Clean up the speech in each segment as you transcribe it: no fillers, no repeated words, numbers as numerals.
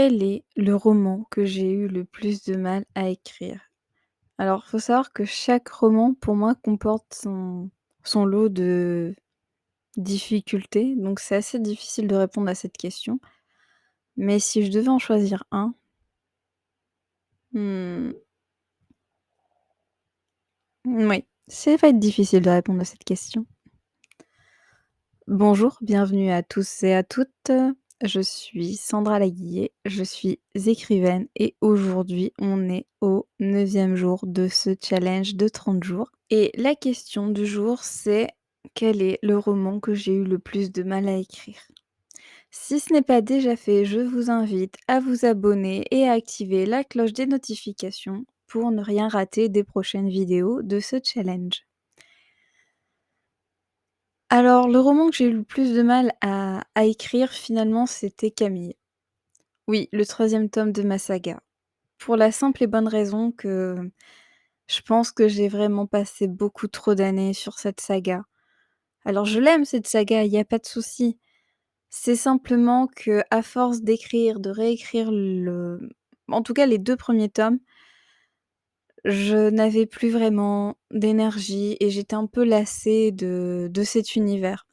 Quel est le roman que j'ai eu le plus de mal à écrire? Alors, faut savoir que chaque roman, pour moi, comporte son lot de difficultés, donc c'est assez difficile de répondre à cette question. Mais si je devais en choisir un, mmh, moui, ça va être difficile de répondre à cette question. Bonjour, bienvenue à tous et à toutes. Je suis Sandra Laguillet, je suis écrivaine et aujourd'hui on est au 9e jour de ce challenge de 30 jours. Et la question du jour c'est: quel est le roman que j'ai eu le plus de mal à écrire? Si ce n'est pas déjà fait, je vous invite à vous abonner et à activer la cloche des notifications pour ne rien rater des prochaines vidéos de ce challenge. Alors, le roman que j'ai eu le plus de mal à écrire finalement, c'était Camille. Oui, le troisième tome de ma saga. Pour la simple et bonne raison que je pense que j'ai vraiment passé beaucoup trop d'années sur cette saga. Alors je l'aime cette saga, il y a pas de souci. C'est simplement que à force d'écrire, de réécrire en tout cas les 2 premiers tomes, je n'avais plus vraiment d'énergie et j'étais un peu lassée de cet univers.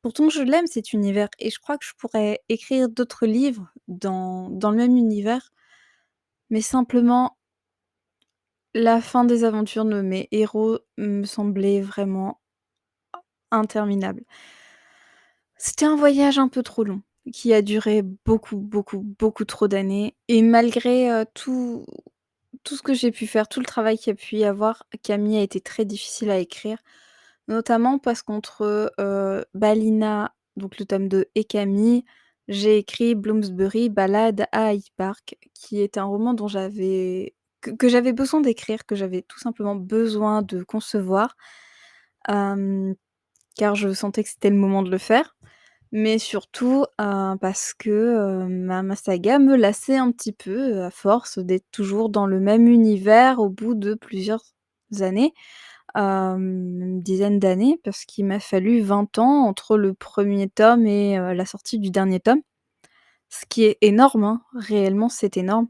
Pourtant je l'aime cet univers et je crois que je pourrais écrire d'autres livres dans le même univers, mais simplement la fin des aventures de mes héros me semblait vraiment interminable. C'était un voyage un peu trop long, qui a duré beaucoup, beaucoup, beaucoup trop d'années et malgré, tout ce que j'ai pu faire, tout le travail qu'il y a pu y avoir, Camille a été très difficile à écrire. Notamment parce qu'entre, Balina, donc le tome 2 et Camille, j'ai écrit Bloomsbury: Ballade à Hyde Park, qui est un roman dont que j'avais besoin d'écrire, que j'avais tout simplement besoin de concevoir, hem, car je sentais que c'était le moment de le faire. Mais surtout, parce que, ma saga me lassait un petit peu, à force d'être toujours dans le même univers au bout de plusieurs années. Une dizaine d'années parce qu'il m'a fallu 20 ans entre le premier tome et la sortie du dernier tome. Ce qui est énorme, hein, réellement c'est énorme.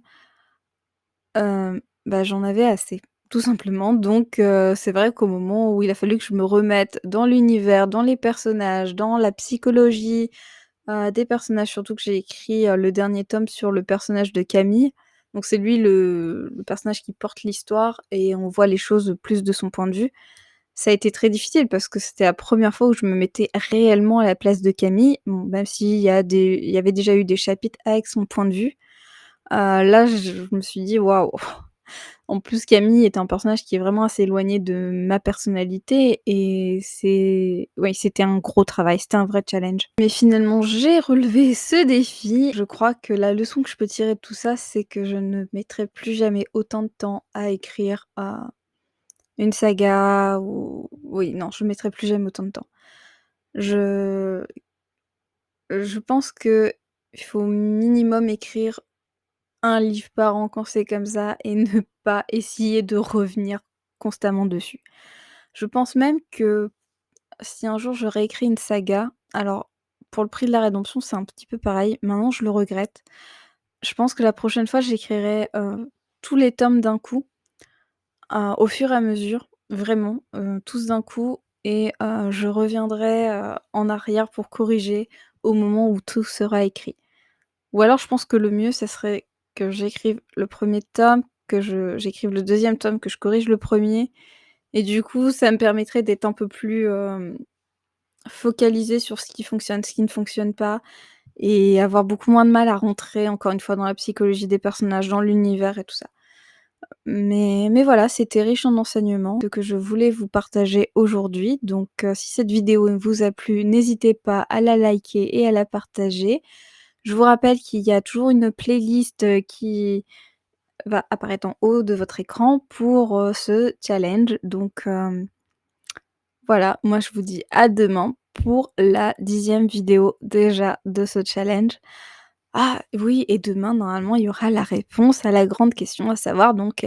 Bah, j'en avais assez, tout simplement. Donc c'est vrai qu'au moment où il a fallu que je me remette dans l'univers, dans les personnages, dans la psychologie, des personnages, surtout que j'ai écrit, le dernier tome sur le personnage de Camille. Donc c'est lui le personnage qui porte l'histoire et on voit les choses plus de son point de vue. Ça a été très difficile parce que c'était la première fois où je me mettais réellement à la place de Camille. Bon, même il y avait déjà eu des chapitres avec son point de vue. Là, je me suis dit: «Waouh!» En plus, Camille est un personnage qui est vraiment assez éloigné de ma personnalité et oui, c'était un gros travail, c'était un vrai challenge. Mais finalement, j'ai relevé ce défi. Je crois que la leçon que je peux tirer de tout ça, c'est que je ne mettrai plus jamais autant de temps à écrire, une saga ou oui, non, je mettrai plus jamais autant de temps. Je je pense qu'il faut minimum écrire un livre par an quand c'est comme ça et ne pas essayer de revenir constamment dessus. Je pense même que si un jour je réécris une saga, alors pour le prix de la rédemption, c'est un petit peu pareil, maintenant je le regrette. Je pense que la prochaine fois, j'écrirai, tous les tomes d'un coup, au fur et à mesure, vraiment, tous d'un coup et je reviendrai, en arrière pour corriger au moment où tout sera écrit. Ou alors je pense que le mieux, ça serait que j'écrive le premier tome, que j'écrive le deuxième tome, que je corrige le premier et du coup, ça me permettrait d'être un peu plus, focalisée sur ce qui fonctionne, ce qui ne fonctionne pas et avoir beaucoup moins de mal à rentrer encore une fois dans la psychologie des personnages, dans l'univers et tout ça. Mais voilà, c'était riche en enseignements, ce que je voulais vous partager aujourd'hui. Donc, si cette vidéo vous a plu, n'hésitez pas à la liker et à la partager. Je vous rappelle qu'il y a toujours une playlist, qui va apparaître en haut de votre écran pour, ce challenge. Donc, voilà, moi je vous dis à demain pour la 10e vidéo déjà de ce challenge. Ah oui et demain normalement il y aura la réponse à la grande question, à savoir donc de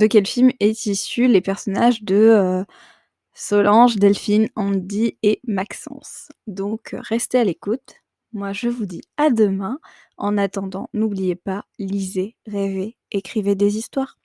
quel film est issu les personnages de, Solange, Delphine, Andy et Maxence. Donc, restez à l'écoute. Moi, je vous dis à demain. En attendant, n'oubliez pas, lisez, rêvez, écrivez des histoires.